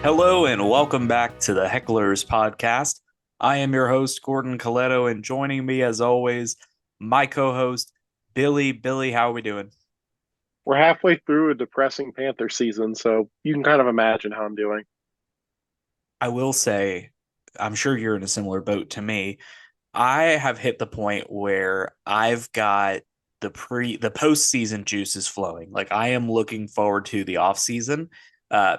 Hello and welcome back to the Hecklers Podcast. I am your host, Gordon Coletto, and joining me as always, my co-host, Billy. Billy, how are we doing? We're halfway through a depressing Panther season, so you can kind of imagine how I'm doing. I will say, I'm sure you're in a similar boat to me. I have hit the point where I've got the postseason juice is flowing. Like I am looking forward to the off season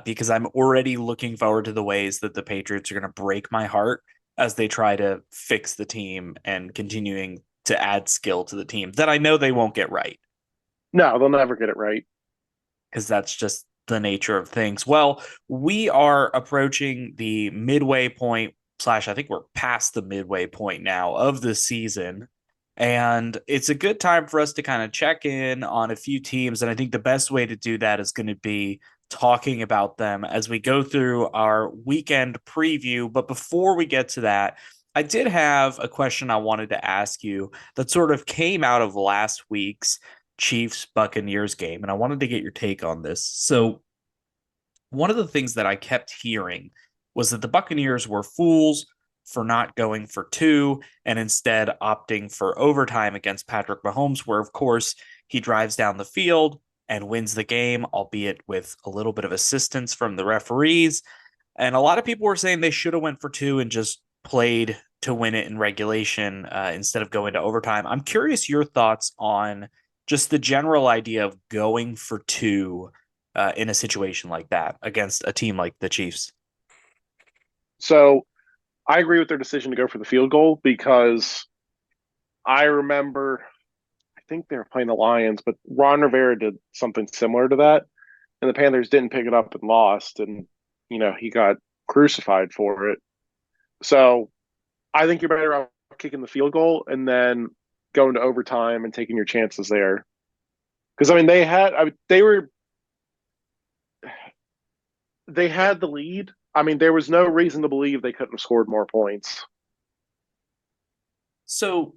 because I'm already looking forward to the ways that the Patriots are going to break my heart as they try to fix the team and continuing to add skill to the team that I know they won't get right No, they'll never get it right. because that's just the nature of things. Well, we are approaching the midway point slash I think we're past the midway point now of the season. And it's a good time for us to kind of check in on a few teams. And I think the best way to do that is going to be talking about them as we go through our weekend preview. But before we get to that, I did have a question I wanted to ask you that sort of came out of last week's Chiefs Buccaneers game. And I wanted to get your take on this. So, one of the things that I kept hearing was that the Buccaneers were fools for not going for two and instead opting for overtime against Patrick Mahomes, where, of course, he drives down the field and wins the game, albeit with a little bit of assistance from the referees. And a lot of people were saying they should have went for two and just played to win it in regulation instead of going to overtime. I'm curious your thoughts on just the general idea of going for two in a situation like that against a team like the Chiefs. So I agree with their decision to go for the field goal because I remember, I think they were playing the Lions, but Ron Rivera did something similar to that. And the Panthers didn't pick it up and lost. And, he got crucified for it. So I think you're better off kicking the field goal and then going to overtime and taking your chances there. Because, they had the lead. I mean, there was no reason to believe they couldn't have scored more points. So,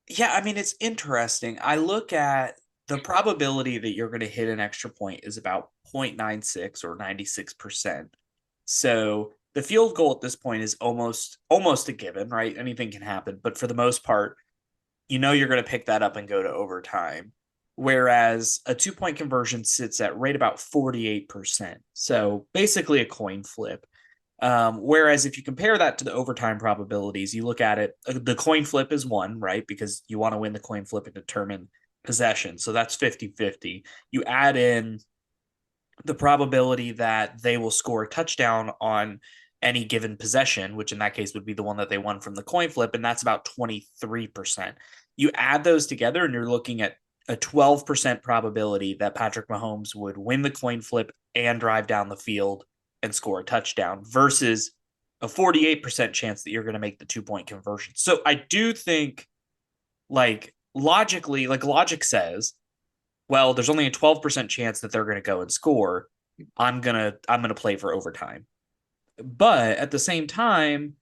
yeah, I mean, it's interesting. I look at the probability that you're going to hit an extra point is about 0.96 or 96%. So the field goal at this point is almost a given, right? Anything can happen, but for the most part, you're going to pick that up and go to overtime. Whereas a 2 point conversion sits at right about 48%. So basically a coin flip. Whereas if you compare that to the overtime probabilities, you look at it, the coin flip is one, right? Because you want to win the coin flip and determine possession. So that's 50-50. You add in the probability that they will score a touchdown on any given possession, which in that case would be the one that they won from the coin flip, and that's about 23%. You add those together, and you're looking at a 12% probability that Patrick Mahomes would win the coin flip and drive down the field and score a touchdown versus a 48% chance that you're going to make the 2 point conversion. So I do think, like, logically, like logic says, well, there's only a 12% chance that they're going to go and score. I'm going to play for overtime. But at the same time,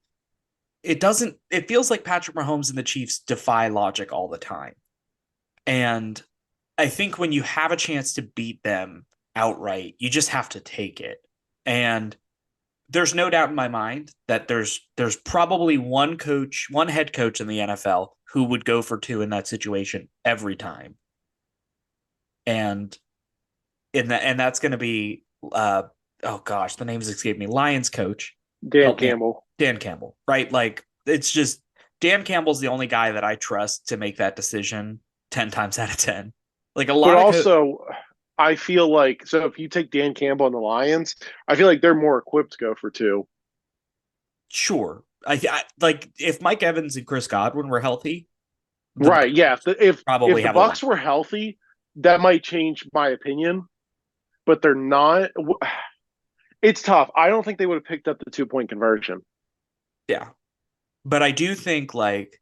it feels like Patrick Mahomes and the Chiefs defy logic all the time. And I think when you have a chance to beat them outright, you just have to take it. And there's no doubt in my mind that there's probably one head coach in the NFL who would go for two in that situation every time. And that's going to be oh gosh, the names escape me. Lions coach, Dan help me out. Campbell. Dan Campbell, right? Like it's just Dan Campbell's the only guy that I trust to make that decision 10 times out of 10. Like a But lot of also, I feel like, so if you take Dan Campbell and the Lions, I feel like they're more equipped to go for two. sure. I like if Mike Evans and Chris Godwin were healthy, the Right. Bucks Yeah. If probably the have a lot. Bucks were healthy, that might change my opinion, but they're not. It's tough. I don't think they would have picked up the 2 point conversion. Yeah. But I do think like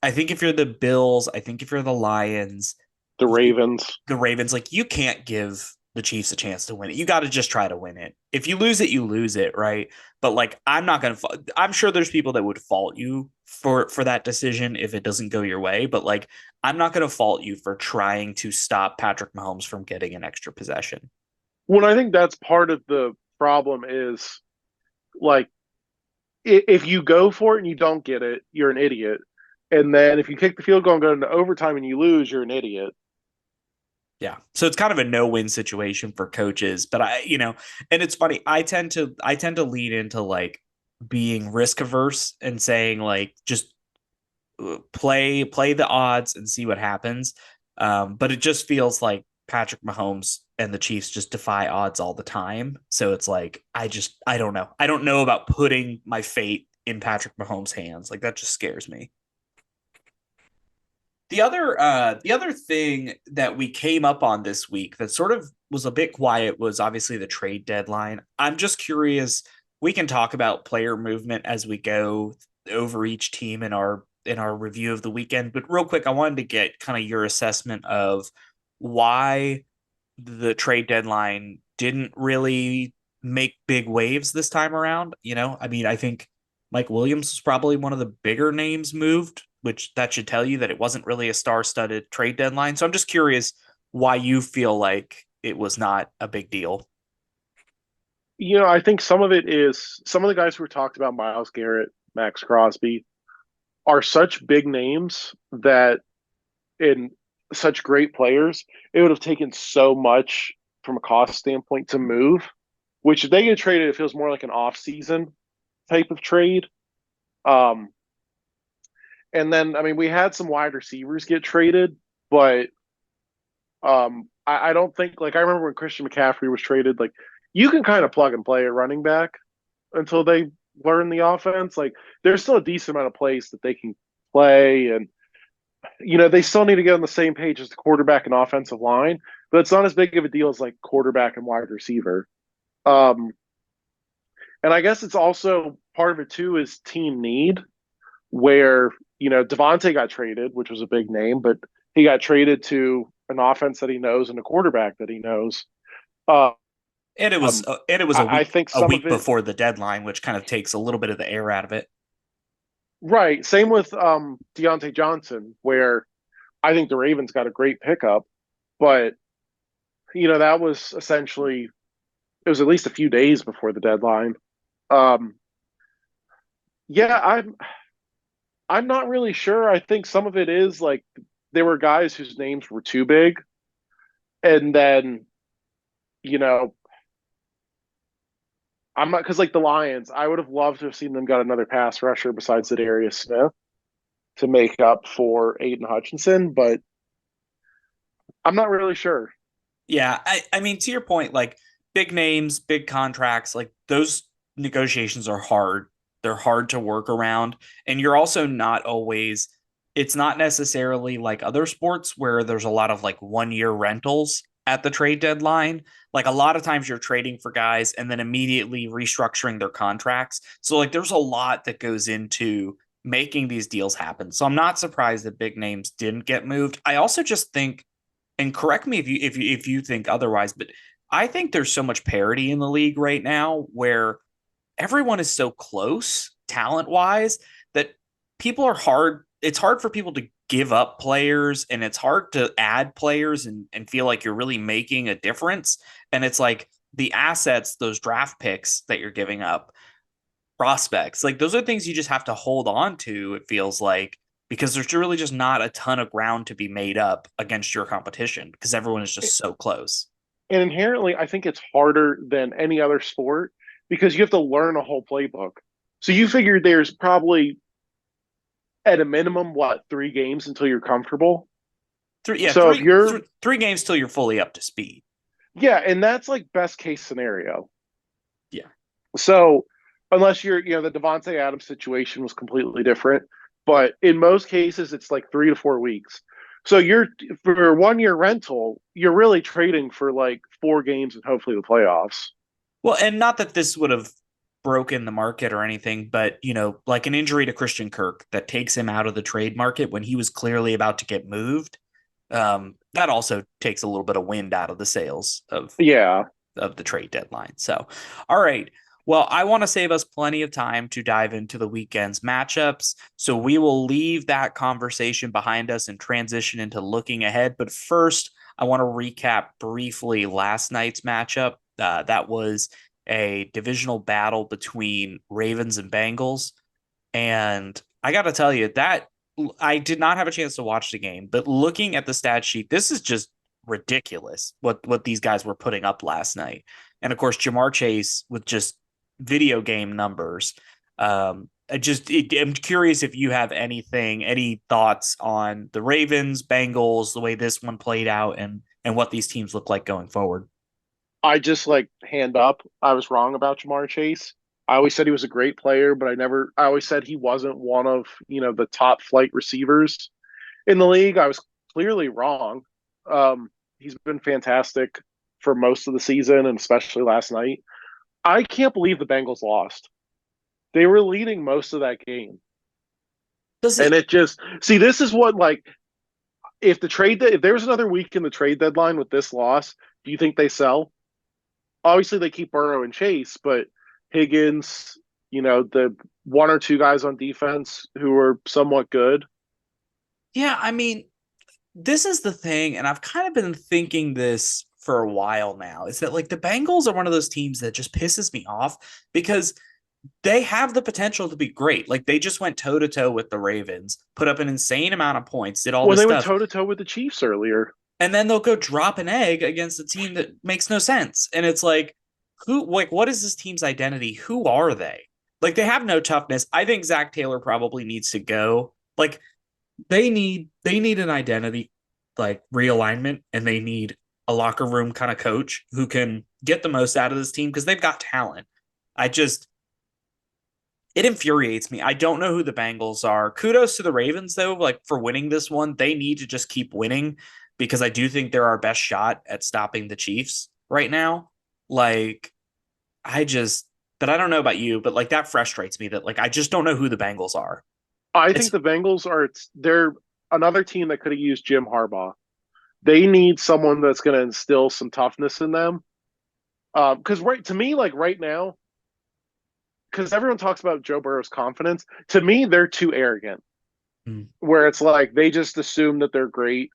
I think if you're the Bills, I think if you're the Lions, The you, Ravens. the Ravens, like you can't give the Chiefs a chance to win it. You got to just try to win it. If you lose it, you lose it, right? But like I'm not going to I'm sure there's people that would fault you for that decision if it doesn't go your way, but like I'm not going to fault you for trying to stop Patrick Mahomes from getting an extra possession. Well, I think that's part of the problem is like if you go for it and you don't get it, you're an idiot. And then if you kick the field goal and go into overtime and you lose, you're an idiot. Yeah. So it's kind of a no-win situation for coaches, but and it's funny. I tend to lean into like being risk averse and saying like just play the odds and see what happens. But it just feels like Patrick Mahomes and the Chiefs just defy odds all the time. So it's like I don't know. I don't know about putting my fate in Patrick Mahomes' hands. Like that just scares me. The other thing that we came up on this week that sort of was a bit quiet was obviously the trade deadline. I'm just curious. We can talk about player movement as we go over each team in our review of the weekend, but real quick, I wanted to get kind of your assessment of why the trade deadline didn't really make big waves this time around. I mean, I think Mike Williams was probably one of the bigger names moved, which that should tell you that it wasn't really a star-studded trade deadline. So I'm just curious why you feel like it was not a big deal. I think some of it is some of the guys who were talked about, Miles Garrett, Max Crosby, are such big names that in such great players, it would have taken so much from a cost standpoint to move, which if they get traded, it feels more like an off-season type of trade. Um, and then, I mean, we had some wide receivers get traded, but I don't think, like, I remember when Christian McCaffrey was traded, like, you can kind of plug and play a running back until they learn the offense. Like, there's still a decent amount of plays that they can play, and they still need to get on the same page as the quarterback and offensive line, but it's not as big of a deal as like quarterback and wide receiver. Um, and I guess it's also part of it too is team need, where Devontae got traded, which was a big name, but he got traded to an offense that he knows and a quarterback that he knows. Um, And it was a I week think a some of week it, before the deadline, which kind of takes a little bit of the air out of it. right? Same with Deontay Johnson, where I think the Ravens got a great pickup, but that was essentially it was at least a few days before the deadline. Um, yeah, I'm not really sure. I think some of it is like there were guys whose names were too big, and then you know I'm not because like the Lions, I would have loved to have seen them got another pass rusher besides Darius Smith to make up for Aiden Hutchinson, but I'm not really sure. Yeah, I mean, to your point, like big names, big contracts, like those negotiations are hard. They're hard to work around. And you're also not always, it's not necessarily like other sports where there's a lot of like 1 year rentals at the trade deadline. Like a lot of times you're trading for guys and then immediately restructuring their contracts. So like there's a lot that goes into making these deals happen. So I'm not surprised that big names didn't get moved. I also just think, and correct me if you think otherwise, but I think there's so much parity in the league right now where everyone is so close talent wise that people are hard. It's hard for people to give up players and it's hard to add players and feel like you're really making a difference. And it's like the assets, those draft picks that you're giving up, prospects. Like those are things you just have to hold on to, it feels like, because there's really just not a ton of ground to be made up against your competition because everyone is just so close. And inherently, I think it's harder than any other sport because you have to learn a whole playbook. So you figure there's probably at a minimum, what, 3 games until you're comfortable. Three, yeah, So if you're, three games till you're fully up to speed. yeah, and that's like best case scenario. Yeah. So unless the Devontae Adams situation was completely different, but in most cases, it's like 3 to 4 weeks. So you're for a 1 year rental, you're really trading for like 4 games and hopefully the playoffs. Well, and not that this would have broken the market or anything, but like an injury to Christian Kirk that takes him out of the trade market when he was clearly about to get moved. That also takes a little bit of wind out of the sails Yeah. of the trade deadline. So, all right. Well, I want to save us plenty of time to dive into the weekend's matchups. So we will leave that conversation behind us and transition into looking ahead. But first, I want to recap briefly last night's matchup. That was a divisional battle between Ravens and Bengals. And I got to tell you that I did not have a chance to watch the game, but looking at the stat sheet, this is just ridiculous what these guys were putting up last night. And of course, Jamar Chase with just video game numbers. I'm curious if you have any thoughts on the Ravens, Bengals, the way this one played out, and what these teams look like going forward. I just like hand up. I was wrong about Jamar Chase. I always said he was a great player, but I always said he wasn't one of, the top flight receivers in the league. I was clearly wrong. He's been fantastic for most of the season and especially last night. I can't believe the Bengals lost. They were leading most of that game. Does And it? it just, see, this is what, like, if there was another week in the trade deadline with this loss, do you think they sell? Obviously they keep Burrow and Chase, but Higgins, the one or two guys on defense who are somewhat good. Yeah, I mean, this is the thing, and I've kind of been thinking this for a while now, is that like the Bengals are one of those teams that just pisses me off because they have the potential to be great. Like they just went toe to toe with the Ravens, put up an insane amount of points, did all When this they went stuff, toe to toe with the Chiefs earlier. and then they'll go drop an egg against a team that makes no sense. And it's like, what is this team's identity? Who are they? Like they have no toughness. I think Zach Taylor probably needs to go. Like they need an identity like realignment, and they need a locker room kind of coach who can get the most out of this team because they've got talent. I just it infuriates me. I don't know who the Bengals are. Kudos to the Ravens though, like for winning this one. They need to just keep winning because I do think they're our best shot at stopping the Chiefs right now. Like I just but I don't know about you, but like that frustrates me that like I just don't know who the Bengals are. I think It's the Bengals they're another team that could have used Jim Harbaugh. They need someone that's going to instill some toughness in them. Because right to me, like right now, because everyone talks about Joe Burrow's confidence, to me they're too arrogant. and Where it's like they just assume that they're great,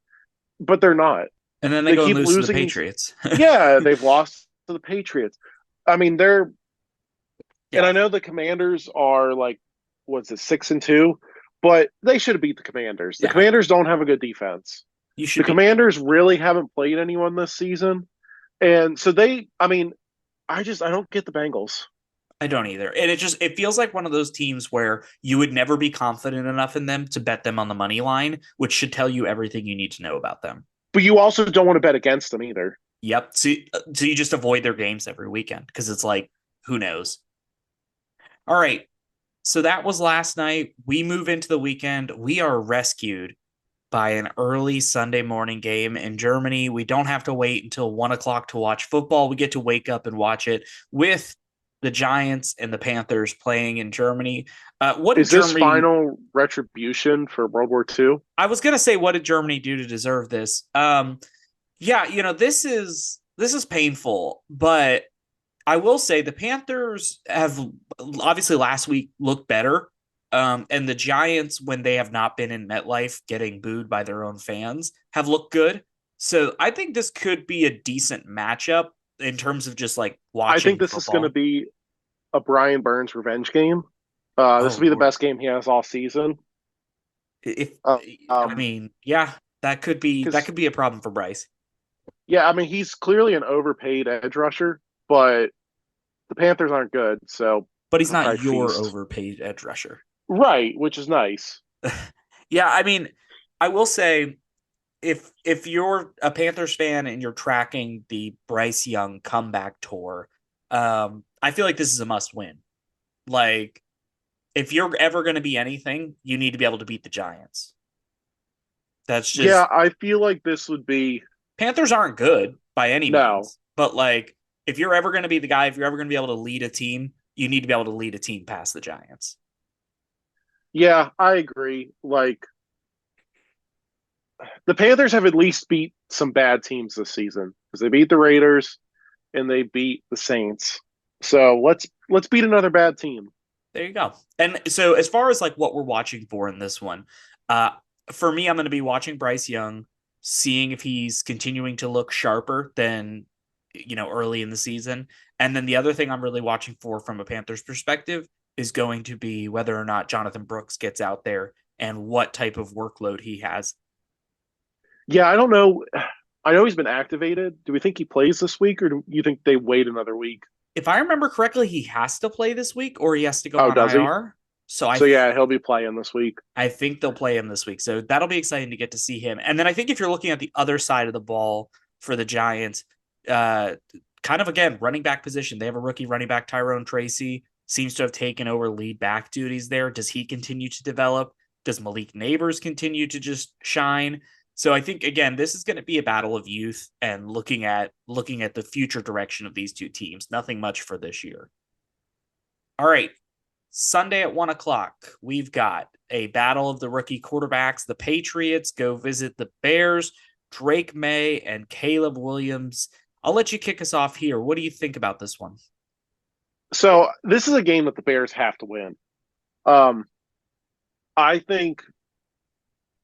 but they're not. then they They go and keep lose to the losing these. Patriots. Yeah, they've lost to the Patriots. I mean, and Yeah. I know the Commanders are like, what's it, 6-2, but they should have beat the Commanders. The Yeah. Commanders don't have a good defense. You The should be. Commanders really haven't played anyone this season, and so I mean, I don't get the Bengals. I don't either. And it feels like one of those teams where you would never be confident enough in them to bet them on the money line, which should tell you everything you need to know about them. But you also don't want to bet against them either. Yep. So you just avoid their games every weekend because it's like, who knows? All right. So that was last night. We move into the weekend. We are rescued by an early Sunday morning game in Germany. We don't have to wait until 1 o'clock to watch football. We get to wake up and watch it with the Giants and the Panthers playing in Germany. What did Is this Germany? final retribution for World War II? I was gonna say, what did Germany do to deserve this? Yeah, this is painful, but I will say the Panthers have obviously last week looked better. And the Giants, when they have not been in MetLife getting booed by their own fans, have looked good. So I think this could be a decent matchup in terms of just like I think watching this is going to football. be a Brian Burns revenge game. Oh This will be the Lord. best game he has all season. If Uh, I um, mean, yeah, that because could be a problem for Bryce. yeah, I mean he's clearly an overpaid edge rusher, but the Panthers aren't good, so But he's he'll not probably your feast. overpaid edge rusher. Right, which is nice. Yeah, I mean, I will say if you're a Panthers fan and you're tracking the Bryce Young comeback tour, I feel like this is a must win. Like, if you're ever going to be anything, you need to be able to beat the Giants. That's Yeah, just I feel like this would be Panthers aren't good by any no. means, but like if you're ever going to be the guy, if you're ever going to be able to lead a team, you need to be able to lead a team past the Giants. Yeah, I agree. Like the Panthers have at least beat some bad teams this season because they beat the Raiders and they beat the Saints. So let's beat another bad team. There you go. And so as far as like what we're watching for in this one, uh, for me, I'm going to be watching Bryce Young, seeing if he's continuing to look sharper than early in the season. And then the other thing I'm really watching for from a Panthers perspective is going to be whether or not Jonathan Brooks gets out there and what type of workload he has. Yeah, I don't know. I know he's been activated. Do we think he plays this week, or do you think they wait another week? If I remember correctly, he has to play this week or he has to go Oh, on does he? IR. So So yeah, he'll be playing this week. I think they'll play him this week. So that'll be exciting to get to see him. And then I think if you're looking at the other side of the ball for the Giants, uh, kind of again, running back position, they have a rookie running back, Tyrone Tracy, seems to have taken over lead back duties there. Does he continue to develop? Does Malik Neighbors continue to just shine? So I think again, this is going to be a battle of youth and looking at the future direction of these two teams. Nothing much for this year. All right, Sunday at 1 o'clock, we've got a battle of the rookie quarterbacks. The Patriots go visit the Bears, Drake May and Caleb Williams. I'll let you kick us off here. What do you think about this one? So this is a game that the Bears have to win. Um, I think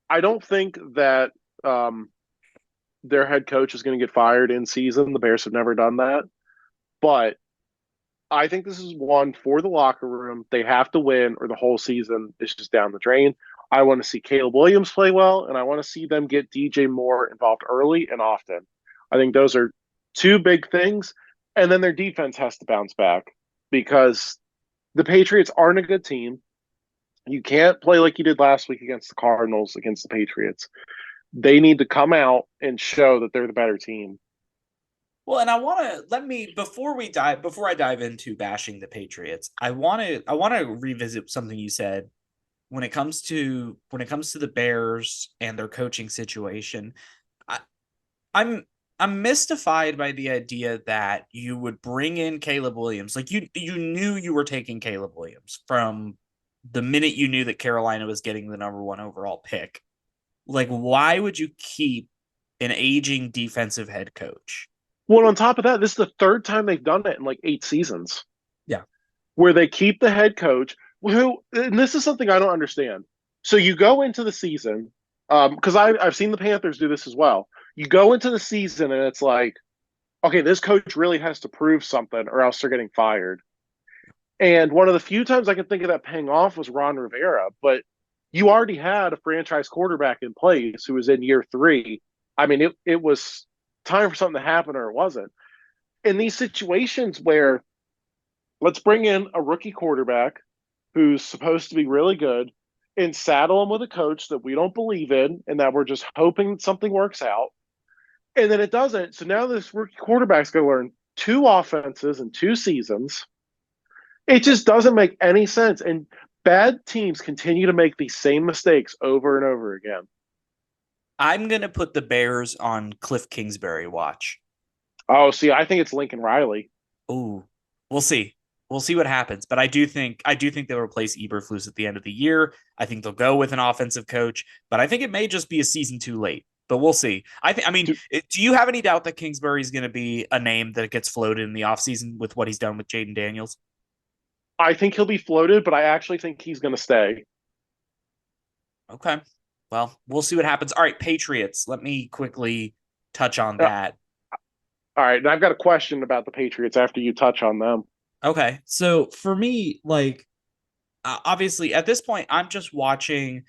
I don't think that their head coach is going to get fired in season. The Bears have never done that, but I think this is one for the locker room. They have to win, or the whole season is just down the drain. I want to see Caleb Williams play well, and I want to see them get DJ Moore involved early and often. I think those are two big things. And then their defense has to bounce back because the Patriots aren't a good team. You can't play like you did last week against the Cardinals, against the Patriots. They need to come out and show that they're the better team. Well, and I want to let me before I dive into bashing the Patriots, I want to revisit something you said when it comes to the Bears and their coaching situation. I, I'm mystified by the idea that you would bring in Caleb Williams. Like you knew you were taking Caleb Williams from the minute you knew that Carolina was getting the number one overall pick. Like, why would you keep an aging defensive head coach? Well, on top of that, this is the third time they've done it in like 8 seasons Yeah. where they keep the head coach who, and this is something I don't understand. So you go into the season, because I've seen the Panthers do this as well. You go into the season and it's like, okay, this coach really has to prove something or else they're getting fired. And one of the few times I can think of that paying off was Ron Rivera, but you already had a franchise quarterback in place who was in year three. I mean, it was time for something to happen or it wasn't. In these situations where let's bring in a rookie quarterback who's supposed to be really good and saddle him with a coach that we don't believe in and that we're just hoping something works out. And then it doesn't. So now this rookie quarterback's going to learn two offenses in 2 seasons. It just doesn't make any sense. And bad teams continue to make these same mistakes over and over again. I'm gonna put the Bears on Cliff Kingsbury watch. Oh, see, I think it's Lincoln Riley. Ooh, we'll see. We'll see what happens. But I do think they'll replace Eberflus at the end of the year. I think they'll go with an offensive coach, but I think it may just be a season too late. But we'll see. Do you have any doubt that Kingsbury is going to be a name that gets floated in the offseason with what he's done with Jaden Daniels? I think he'll be floated, but I actually think he's going to stay. Okay. Well, we'll see what happens. All right, Patriots. Let me quickly touch on Uh, that. all right, and I've got a question about the Patriots after you touch on them. Okay. So for me, like, obviously at this point, I'm just watching,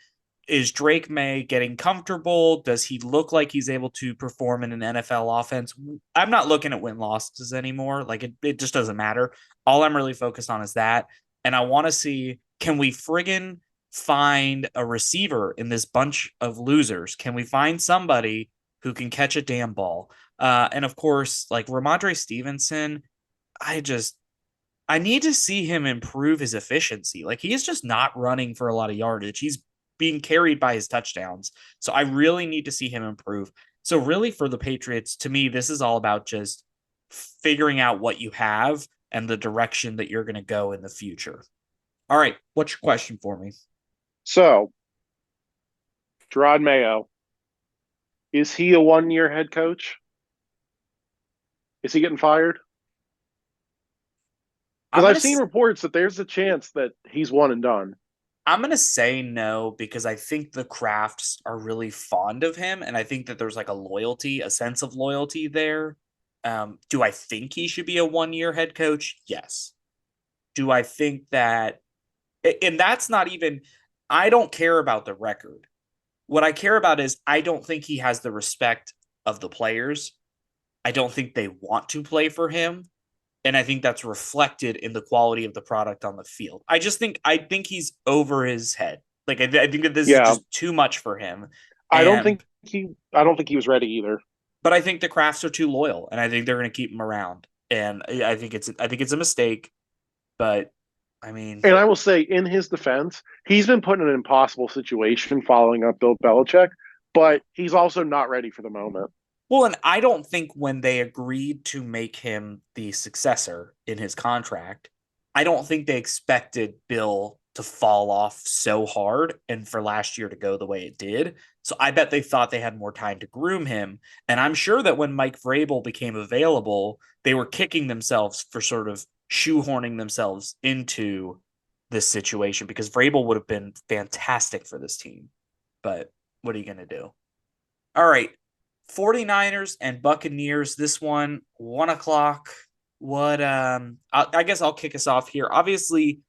is Drake May getting comfortable? Does he look like he's able to perform in an NFL offense? I'm not looking at win losses anymore. Like it just doesn't matter. All I'm really focused on is that. And I want to see, can we friggin' find a receiver in this bunch of losers? Can we find somebody who can catch a damn ball? And of course, like Ramondre Stevenson, I just I need to see him improve his efficiency. Like he is just not running for a lot of yardage. He's being carried by his touchdowns. So I really need to see him improve. So really for the Patriots, to me, this is all about just figuring out what you have and the direction that you're going to go in the future. All right, what's your question for me? So, Gerard Mayo, is he a 1 year head coach? Is he getting fired? I'm Because going I've to seen reports that there's a chance that he's one and done. I'm going to say no because I think the Crafts are really fond of him and I think that there's like a sense of loyalty there. Do I think he should be a 1 year head coach? Yes. Do I think that, and that's not even, I don't care about the record. What I care about is I don't think he has the respect of the players. I don't think they want to play for him. And I think that's reflected in the quality of the product on the field. I think he's over his head. Like I think that this is Yeah, just too much for him. I don't And think I don't think he was ready either. but I think the Crafts are too loyal, and I think they're going to keep him around. And I think it's a mistake. But I mean, And I will say, in his defense, he's been put in an impossible situation following up Bill Belichick, but he's also not ready for the moment. well, and I don't think when they agreed to make him the successor in his contract, I don't think they expected Bill to fall off so hard and for last year to go the way it did. So I bet they thought they had more time to groom him. And I'm sure that when Mike Vrabel became available, they were kicking themselves for sort of shoehorning themselves into this situation because Vrabel would have been fantastic for this team. But what are you going to do? All right. 49ers and Buccaneers. This one, 1 o'clock. I guess I'll kick us off here. Obviously,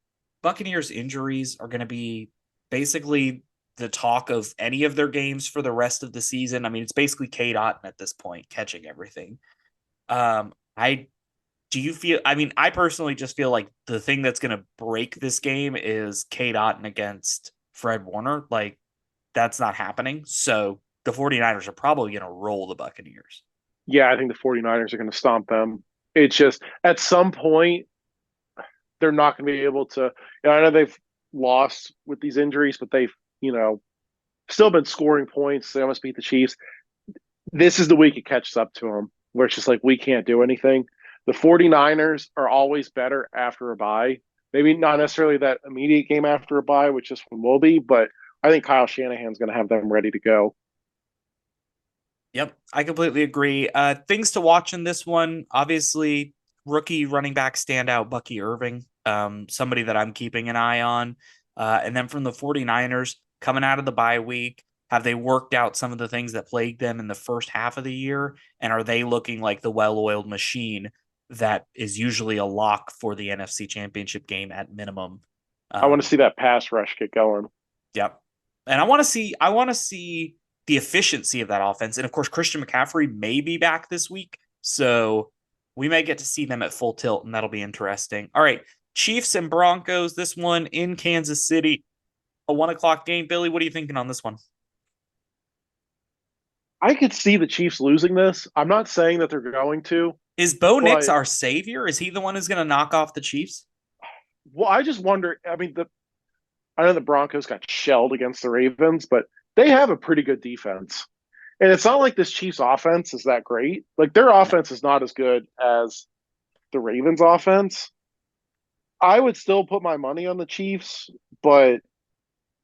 Buccaneers injuries are going to be basically the talk of any of their games for the rest of the season. I mean, it's basically Kate Otten at this point, catching everything. I do you feel I mean, I personally just feel like the thing that's gonna break this game is Kate Otten against Fred Warner. Like that's not happening. So the 49ers are probably going to roll the Buccaneers. Yeah, I think the 49ers are going to stomp them. It's just at some point, they're not going to be able to. I know they've lost with these injuries, but they've, you know, still been scoring points. They almost beat the Chiefs. This is the week it catches up to them, where it's just like, we can't do anything. The 49ers are always better after a bye. Maybe not necessarily that immediate game after a bye, which this one will be, but I think Kyle Shanahan's going to have them ready to go. Yep, I completely agree. Things to watch in this one, obviously, rookie running back standout Bucky Irving, somebody that I'm keeping an eye on. And then from the 49ers, coming out of the bye week, have they worked out some of the things that plagued them in the first half of the year? And are they looking like the well oiled machine that is usually a lock for the NFC Championship game at minimum? I want to Um, see that pass rush get going. Yep. And I want to see the efficiency of that offense. And of course, Christian McCaffrey may be back this week. So we may get to see them at full tilt, and that'll be interesting. All right. Chiefs and Broncos, this one in Kansas City, a 1 o'clock game. Billy, what are you thinking on this one? I could see the Chiefs losing this. I'm not saying that they're going to, Is Bo Nix but our savior? Is he the one who's going to knock off the Chiefs? well, I just wonder. I mean, I know the Broncos got shelled against the Ravens, but they have a pretty good defense. And it's not like this Chiefs offense is that great. Like their No. offense is not as good as the Ravens offense. I would still put my money on the Chiefs, but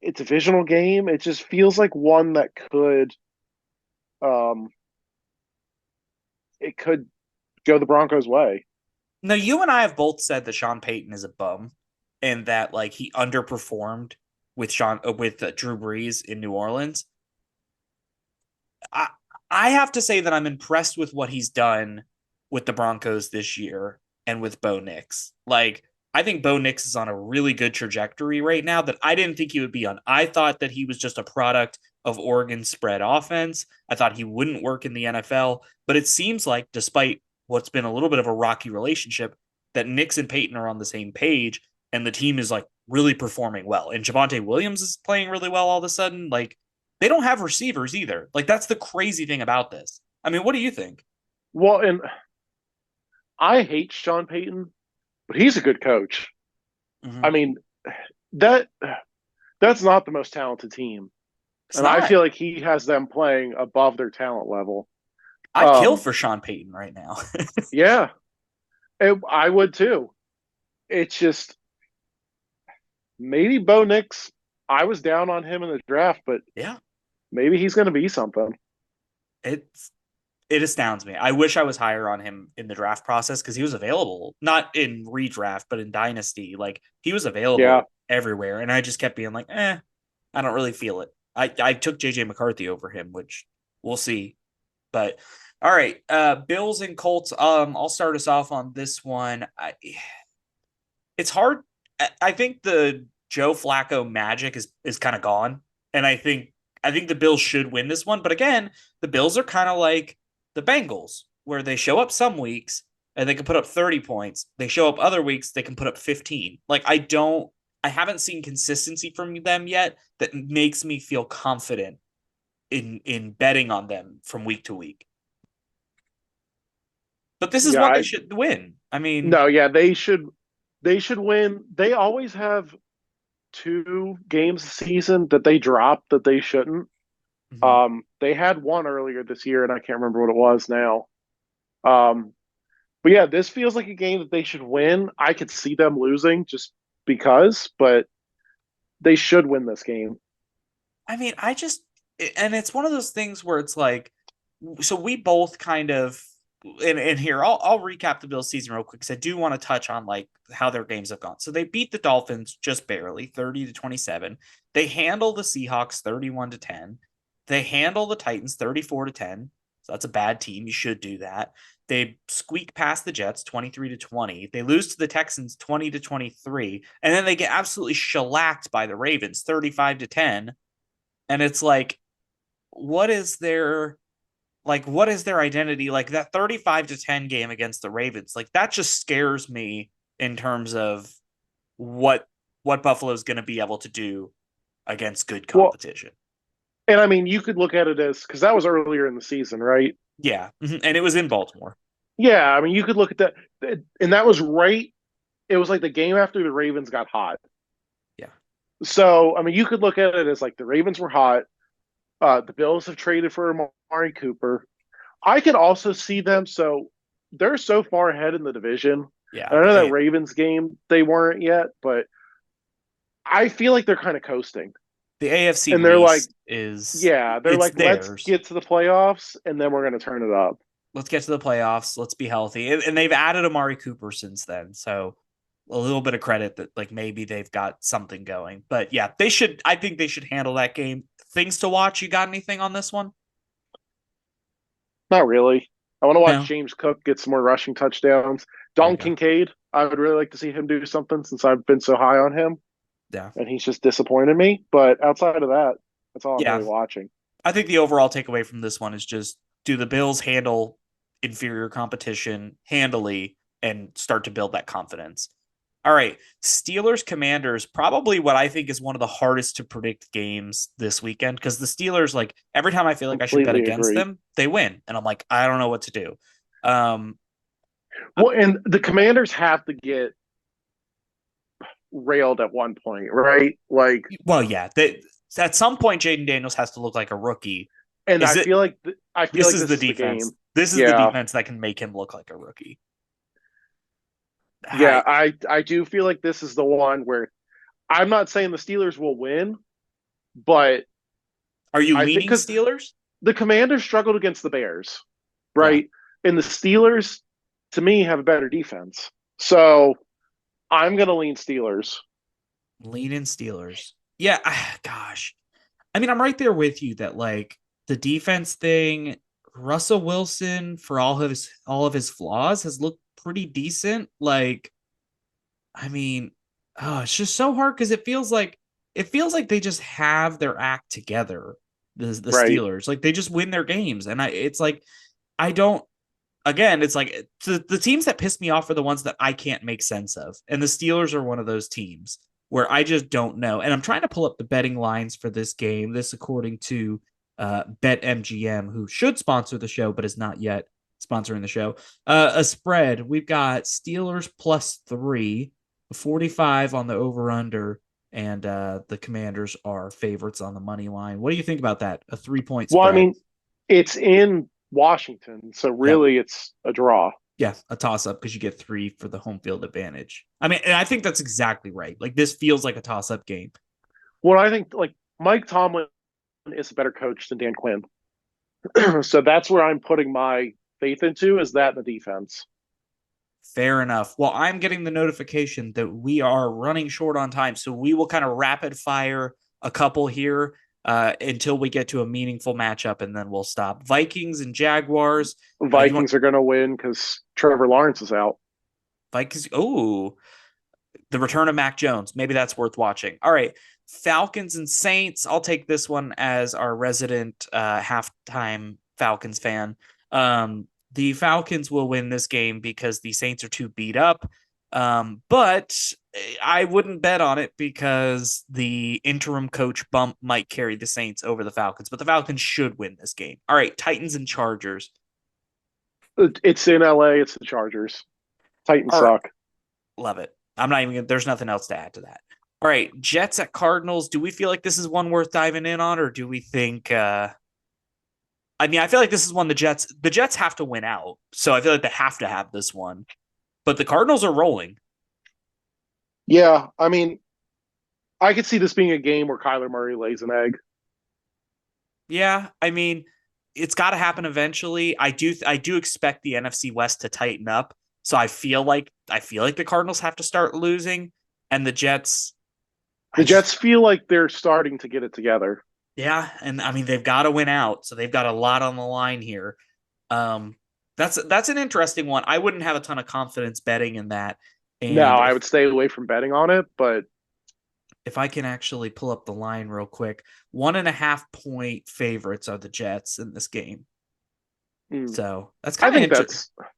it's a divisional game. It just feels like one that um could go the Broncos way. Now, you and I have both said that Sean Payton is a bum and that like he underperformed with Drew Brees in New Orleans. I I have to say that I'm impressed with what he's done with the Broncos this year and with Bo Nix. Like I think Bo Nix is on a really good trajectory right now that I didn't think he would be on. I thought that he was just a product of Oregon's spread offense. I thought he wouldn't work in the NFL, but it seems like despite what's been a little bit of a rocky relationship, that Nix and Peyton are on the same page and the team is like really performing well. And Javonte Williams is playing really well all of a sudden. Like they don't have receivers either. Like that's the crazy thing about this. I mean, what do you think? Well, and I hate Sean Payton, but he's a good coach. I Mm-hmm. mean, that that's not the most talented team. It's And I not. feel like he has them playing above their talent level. I'd kill Um, for Sean Payton right now. yeah, I would too. It's just maybe Bo Nix. I was down on him in the draft, but Yeah, maybe he's going to be something. it's it astounds me. I wish I was higher on him in the draft process because he was available, not in redraft, but in dynasty. Like he was Yeah, available everywhere, and I just kept being like, I don't really feel it. I took JJ McCarthy over him, which we'll see. But All right. Bills and Colts. I'll start us off on this one. It's hard. I think the Joe Flacco magic is kind of gone, and I think the Bills should win this one. But again, the Bills are kind of like the Bengals, where they show up some weeks and they can put up 30 points. They show up other weeks they can put up 15. Like I haven't seen consistency from them yet that makes me feel confident in betting on them from week to week. But this is Yeah, one they should win. I mean, no, yeah, they should win. They always have two games a season that they drop that they shouldn't. mhm. They had one earlier this year, and I can't remember what it was now. Um, but yeah, this feels like a game that they should win. I could see them losing just because, but they should win this game. I mean, and it's one of those things where it's like, so we both kind of, and here I'll recap the Bills season real quick because I do want to touch on like how their games have gone. So they beat the Dolphins just barely, 30-27. They handle the Seahawks 31-10. They handle the Titans 34-10. So that's a bad team. You should do that. They squeak past the Jets 23-20. They lose to the Texans 20-23. And then they get absolutely shellacked by the Ravens 35-10. And it's like, what is their what is their identity? Like that 35-10 game against the Ravens, like that just scares me in terms of what Buffalo's going to be able to do against good Well, competition. and I mean, you could look at it as because that was earlier in the season, right? Yeah, and it was in Baltimore. Yeah, I mean, you could look at that, and that was right. It was like the game after the Ravens got hot. Yeah. So, I mean, you could look at it as like the Ravens were hot. The Bills have traded for Amari Cooper. I can also see them. So they're so far ahead in the division. Yeah, I know that Ravens game they weren't yet, but I feel like they're kind of coasting. the AFC And they're like, Least is yeah, they're it's like, let's theirs. get to the playoffs and then we're going to turn it up. Let's get to the playoffs. Let's be healthy. And they've added Amari Cooper since then. So a little bit of credit that like maybe they've got something going. But yeah, I think they should handle that game. Things to watch. You got anything on this one? Not really. I want to watch No. James Cook get some more rushing touchdowns. There you Don go. Kincaid, I would really like to see him do something since I've been so high on him Yeah. and he's just disappointed me. But outside of that, that's all I'm Yeah. really watching. I think the overall takeaway from this one is just do the Bills handle inferior competition handily and start to build that confidence. All right. Steelers Commanders, probably what I think is one of the hardest to predict games this weekend because the Steelers, like every time I feel like I should bet Completely against agree. them, they win. And I'm like, I don't know what to do. Um, Well, and the Commanders have to get railed at one point, right? Like, well, yeah, at some point, Jaden Daniels has to look like a rookie. and Is it? I feel This like is this the is the defense. game. This is the Yeah, defense that can make him look like a rookie. yeah. I I do feel like this is the one where I'm not saying the Steelers will win, but Are you I think leaning because Steelers? the Commanders struggled against the Bears, Yeah, right? And the Steelers, to me, have a better defense. So I'm going to lean Steelers. lean in Steelers. Yeah, gosh. I mean, I'm right there with you that like the defense thing, Russell Wilson, for all of his flaws, has looked pretty decent. Like, I mean, oh, it's just so hard because it feels like they just have their act together. The Right. Steelers, like they just win their games, and it's like I don't. Again, it's like the teams that piss me off are the ones that I can't make sense of, and the Steelers are one of those teams where I just don't know. And I'm trying to pull up the betting lines for this game. This according to BetMGM, who should sponsor the show but is not yet sponsoring the show. A spread. We've got Steelers +3, 45 on the over under, and the Commanders are favorites on the money line. What do you think about that? A 3-point Well, I spread. mean, it's in Washington, so Yep. really it's a draw. Yeah, a toss up because you get 3 for the home field advantage. I mean, and I think that's exactly right. Like this feels like a toss up game. Well, I think like Mike Tomlin is a better coach than Dan Quinn. So that's where I'm putting my faith into is that the defense. Fair enough. Well, I'm getting the notification that we are running short on time, so we will kind of rapid fire a couple here. until we get to a meaningful matchup, and then we'll stop. Vikings and Jaguars. You want Vikings are going to win because Trevor Lawrence is out. Vikings? Oh, the return of Mac Jones. Maybe that's worth watching. All right. Falcons and Saints. I'll take this one as our resident halftime Falcons fan. The Falcons will win this game because the Saints are too beat up. But I wouldn't bet on it because the interim coach bump might carry the Saints over the Falcons, but the Falcons should win this game. All right, Titans and Chargers. It's in LA. It's the Chargers. Titans All right, suck. love it. I'm not even. There's nothing else to add to that. All right, Jets at Cardinals. Do we feel like this is one worth diving in on, or do we think? I mean, I feel like this is one the Jets have to win out, so I feel like they have to have this one. But the Cardinals are rolling. Yeah, I mean, I could see this being a game where Kyler Murray lays an egg. Yeah, I mean, it's got to happen eventually. I do expect the NFC West to tighten up. So I feel like the Cardinals have to start losing, and the Jets. The I just Jets feel like they're starting to get it together. Yeah, and I mean they've got to win out, so they've got a lot on the line here. Um, that's an interesting one. I wouldn't have a ton of confidence betting in that. No, And I if would stay away from betting on it, but if I can actually pull up the line real quick, 1.5 point favorites are the Jets in this game. mm, So that's I kind of think interesting. that's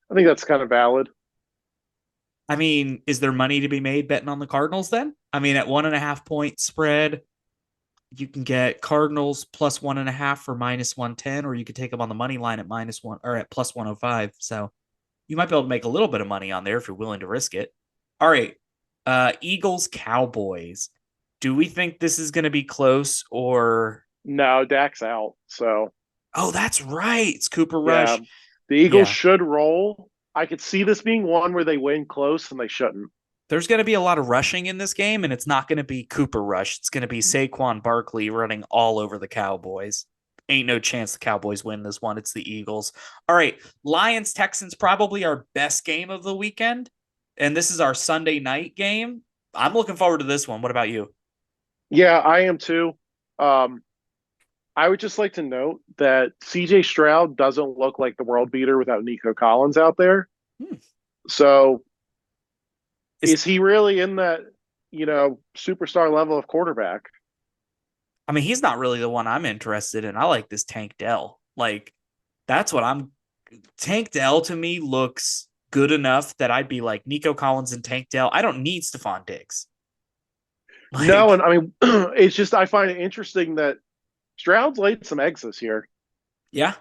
I think that's kind of valid. I mean, is there money to be made betting on the Cardinals then? I mean, at 1.5 point spread, you can get Cardinals plus 1.5 for -110, or you could take them on the money line at -1 or at plus 105. So you might be able to make a little bit of money on there if you're willing to risk it. All right. Eagles, Cowboys. Do we think this is going to be close or No, Dak's out, so oh, that's right. It's Cooper yeah, Rush. the Eagles Yeah. should roll. I could see this being one where they win close and they shouldn't. There's going to be a lot of rushing in this game, and it's not going to be Cooper Rush. It's going to be Saquon Barkley running all over the Cowboys. Ain't no chance the Cowboys win this one. It's the Eagles. All right. Lions, Texans, probably our best game of the weekend. And this is our Sunday night game. I'm looking forward to this one. What about you? Yeah, I am too. Um, I would just like to note that CJ Stroud doesn't look like the world beater without Nico Collins out there. Hmm. So Is is he really in that, superstar level of quarterback? I mean, he's not really the one I'm interested in. I like this Tank Dell. Like, that's what I'm. Tank Dell to me looks good enough that I'd be like Nico Collins and Tank Dell. I don't need Stephon Diggs. No, and Like, I mean, it's just I find it interesting that Stroud's laid some eggs this year, yeah,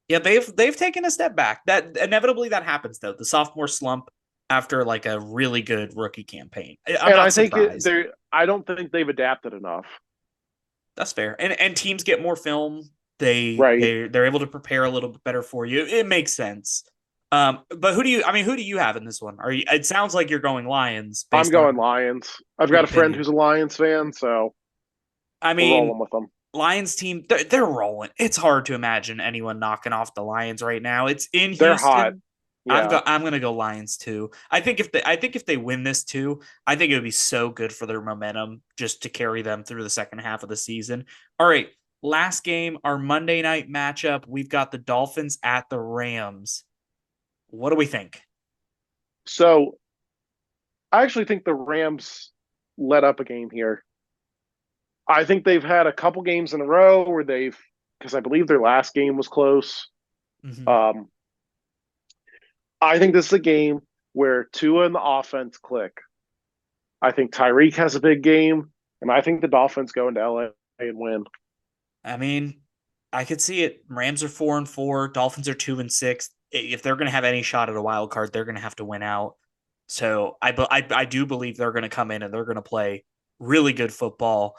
yeah, they've taken a step back. That inevitably that happens though. The sophomore slump after like a really good rookie campaign. I'm and not I think surprised. they I don't think they've adapted enough. That's fair. And teams get more film. They Right? they they're able to prepare a little bit better for you. It makes sense. But who do you have in this one? Are you? It sounds like you're going Lions I'm based going on Lions. I've good got a friend opinion. who's a Lions fan, so I we're mean, rolling with them. Lions team, they're rolling. It's hard to imagine anyone knocking off the Lions right now. It's in They're hot. Houston. Yeah. I'm gonna go Lions too. I think if they win this too, I think it would be so good for their momentum just to carry them through the second half of the season. All right, last game, our Monday night matchup. We've got the Dolphins at the Rams. What do we think? So I actually think the Rams let up a game here. I think they've had a couple games in a row where because I believe their last game was close. Mm-hmm. Um, I think this is a game where Tua and the offense click. I think Tyreek has a big game, and I think the Dolphins go into LA and win. I mean, I could see it. Rams are 4-4. Dolphins are 2-6. If they're going to have any shot at a wild card, they're going to have to win out. So I do believe they're going to come in and they're going to play really good football.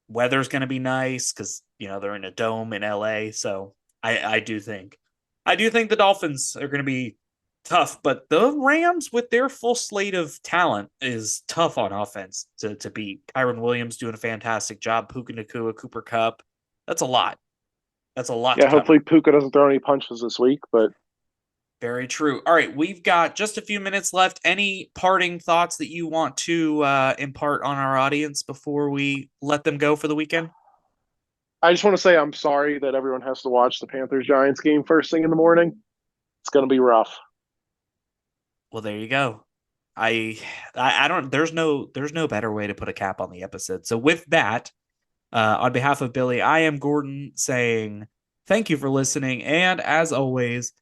Weather's going to be nice because they're in a dome in LA. So I do think the Dolphins are going to be tough, but the Rams with their full slate of talent is tough on offense to beat. Kyron Williams doing a fantastic job. Puka Nakua, Cooper Cup. That's a lot. That's a lot to Yeah, cover. hopefully Puka doesn't throw any punches this week, but Very true. All right, we've got just a few minutes left. Any parting thoughts that you want to impart on our audience before we let them go for the weekend? I just want to say I'm sorry that everyone has to watch the Panthers Giants game first thing in the morning. It's going to be rough. Well, there you go. I, I don't. There's no better way to put a cap on the episode. So with that, on behalf of Billy, I am Gordon saying thank you for listening, and as always,